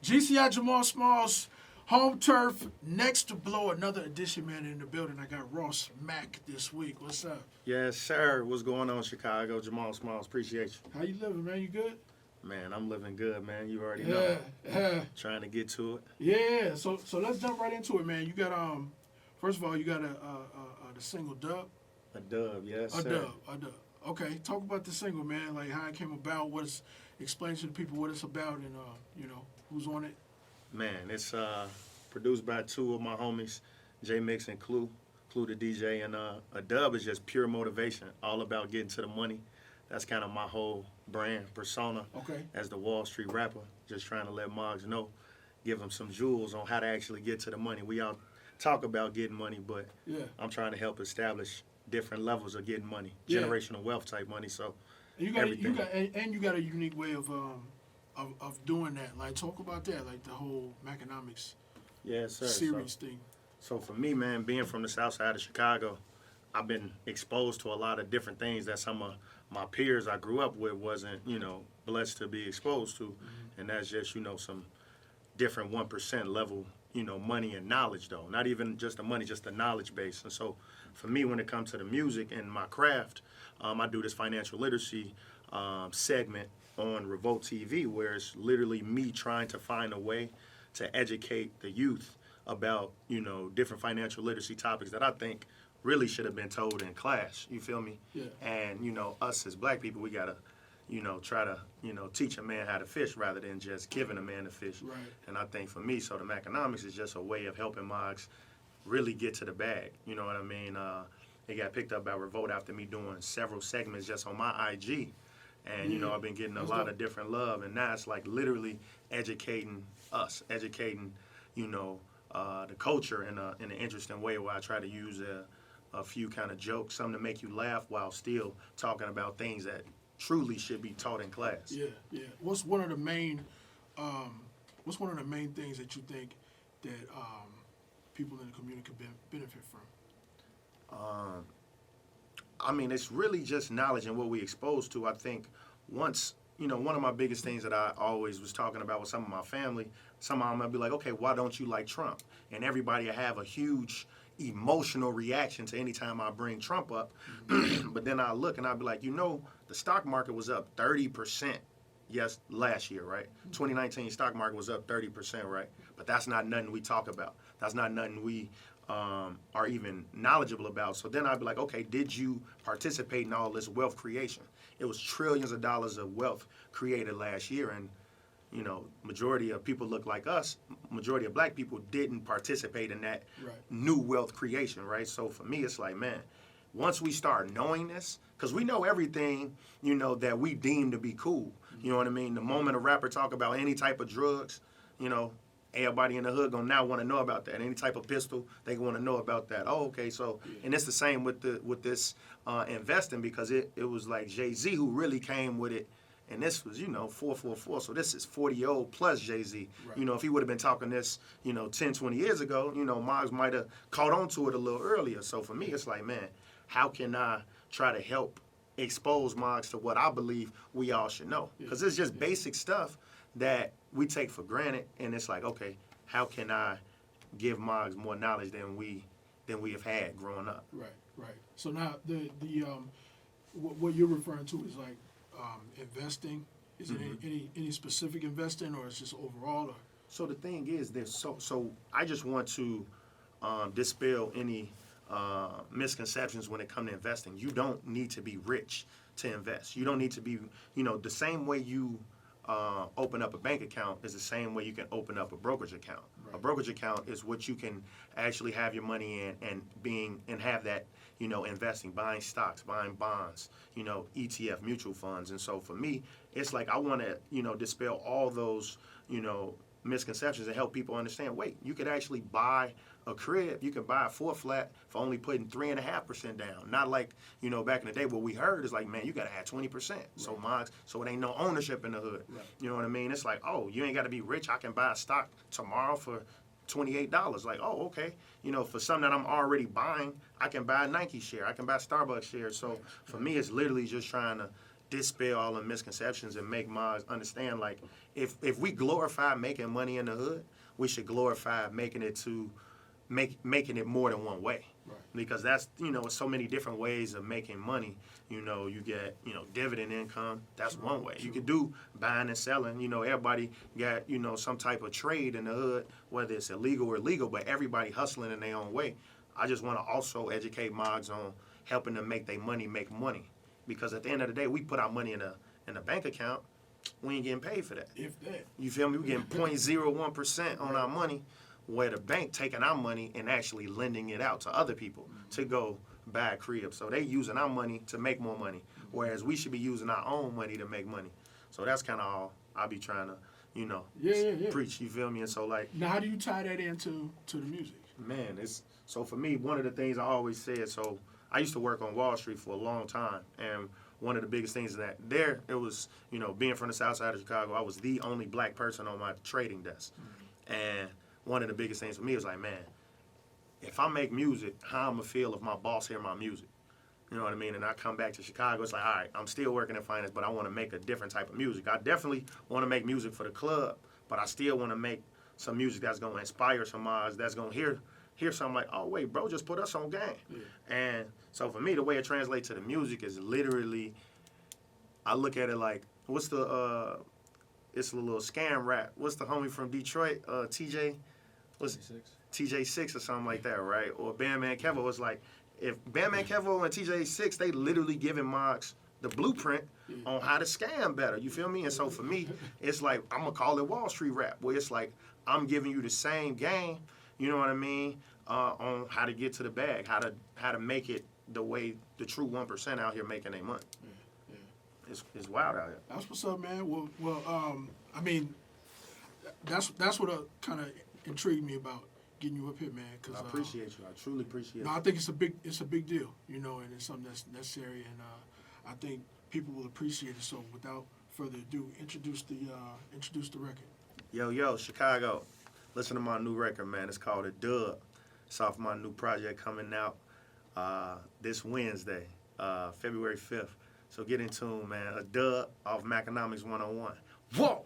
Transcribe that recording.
GCI Jamal Smallz, Hometurf, next to blow, another edition, man, in the building. I got Ross Mack this week. What's up? Yes, sir. What's going on, Chicago? Jamal Smallz, appreciate you. How you living, man? You good? Man, I'm living good, man. You already Yeah, know. yeah, Trying to get to it. yeah. So let's jump right into it, man. You got first of all, you got the single Dub, A dub, yes, a sir. Dub, a Dub. Okay, talk about the single, man. Like how it came about, explain to the people what it's about, and who's on it. Man, it's produced by two of my homies, J Mix and Clue. Clue the DJ, and a dub is just pure motivation, all about getting to the money. That's kind of my whole brand persona Okay. as the Wall Street rapper. Just trying to let Moggs know, give him some jewels on how to actually get to the money. We all talk about getting money, but Yeah. I'm trying to help establish different levels of getting money, Yeah. generational wealth type money. So And you got everything. you got a unique way of doing that. Like talk about that, like the whole Maconomics Yes, sir. series thing. So for me, man, being from the south side of Chicago, I've been exposed to a lot of different things that some of my peers I grew up with wasn't, blessed to be exposed to. And that's just, some different 1% level, money and knowledge though. Not even just the money, just the knowledge base. And so for me, when it comes to the music and my craft, I do this financial literacy segment on Revolt TV, where it's literally me trying to find a way to educate the youth about, different financial literacy topics that I think really should have been told in class. You feel me? Yeah. And, us as black people, we got to, try to, teach a man how to fish rather than just giving a man a fish. Right. And I think for me, so the Maconomics is just a way of helping Moggs really get to the bag. You know what I mean? It got picked up by Revolt after me doing several segments just on my IG. And, Yeah. I've been getting a That's lot dope. of different love. And now it's like literally educating us, educating, the culture in an interesting way where I try to use a few kind of jokes, something to make you laugh while still talking about things that truly should be taught in class. Yeah, yeah. What's one of the main things that you think that people in the community could benefit from? I mean, it's really just knowledge and what we exposed to. I think once, one of my biggest things that I always was talking about with some of my family, some of them might be like, okay, why don't you like Trump? And everybody will have a huge emotional reaction to any time I bring Trump up. But then I look and I'll be like, the stock market was up 30%. Yes, last year, right? 2019 stock market was up 30%, right? But that's not nothing we talk about. That's not nothing we are even knowledgeable about. So then I'd be like, okay, did you participate in all this wealth creation? It was trillions of dollars of wealth created last year, and majority of people look like us. Majority of black people didn't participate in that Right. new wealth creation, right? So for me, it's like, man, once we start knowing this, because we know everything, that we deem to be cool. You know what I mean? The moment a rapper talk about any type of drugs, everybody in the hood gonna now want to know about that. Any type of pistol, they want to know about that. Oh, okay. So, and it's the same with this investing, because it was like Jay-Z who really came with it. And this was, 444. So this is 40-year-old plus Jay-Z. Right. If he would have been talking this, 10, 20 years ago, Moggs might have caught on to it a little earlier. So for me, it's like, man, how can I try to help expose Moggs to what I believe we all should know? Because it's just basic stuff that we take for granted. And it's like, okay, how can I give Moggs more knowledge than we have had growing up? Right, right. So now the what you're referring to is like investing. Is it any specific investing, or is it just overall? Or? So the thing is, so I just want to dispel any misconceptions when it comes to investing. You don't need to be rich to invest. You don't need to be, the same way you open up a bank account is the same way you can open up a brokerage account. Right. A brokerage account is what you can actually have your money in and have that, investing, buying stocks, buying bonds, ETF, mutual funds. And so for me, it's like I want to, dispel all those, misconceptions and help people understand, wait, you could actually buy a crib, you can buy a 4-flat for only putting 3.5% down. Not like, back in the day what we heard is like, man, you got to add 20%. Right. So it ain't no ownership in the hood. Right. You know what I mean? It's like, oh, you ain't got to be rich. I can buy a stock tomorrow for $28. Like, oh, okay. For something that I'm already buying, I can buy a Nike share. I can buy a Starbucks share. So for me, it's literally just trying to dispel all the misconceptions and make mods understand, like, if we glorify making money in the hood, we should glorify making it making it more than one way. Right. Because that's, so many different ways of making money. You get, dividend income. That's one way. You could do buying and selling. Everybody got, some type of trade in the hood, whether it's illegal or legal, but everybody hustling in their own way. I just want to also educate mods on helping them make their money make money. Because at the end of the day, we put our money in a bank account, we ain't getting paid for that. If that. You feel me? We getting 0.01% on our money, where the bank taking our money and actually lending it out to other people to go buy a crib. So they using our money to make more money, whereas we should be using our own money to make money. So that's kind of all I be trying to, preach. You feel me? And so, like, now, how do you tie that into the music? man, so for me, one of the things I always said. So I used to work on Wall Street for a long time, and one of the biggest things is that it was, being from the South Side of Chicago, I was the only black person on my trading desk, and one of the biggest things for me was like, man, if I make music, how I'm going to feel if my boss hear my music? You know what I mean? And I come back to Chicago, it's like, all right, I'm still working in finance, but I want to make a different type of music. I definitely want to make music for the club, but I still want to make some music that's going to inspire some mods, that's going to hear something like, oh, wait, bro, just put us on game. Yeah. And so for me, the way it translates to the music is literally, I look at it like, what's the, it's a little scam rap. What's the homie from Detroit, TJ? What's TJ6 or something like that, right? Or Bandman Kevo. It's like, if Bandman Kevo and TJ6, they literally giving mods the blueprint on how to scam better. You feel me? And so for me, it's like, I'm going to call it Wall Street rap, where it's like, I'm giving you the same game, you know what I mean, on how to get to the bag, how to make it the way the true 1% out here making their money. It's wild out here. That's what's up, man. Well, I mean, that's what kind of intrigued me about getting you up here, man. Cause, I appreciate you. I truly appreciate no, you. I think it's a big deal, and it's something that's necessary, and I think people will appreciate it. So, without further ado, introduce the record. Yo, Chicago. Listen to my new record, man. It's called A Dub. It's off my new project coming out this Wednesday, February 5th. So get in tune, man. A Dub off Maconomics 101. Whoa!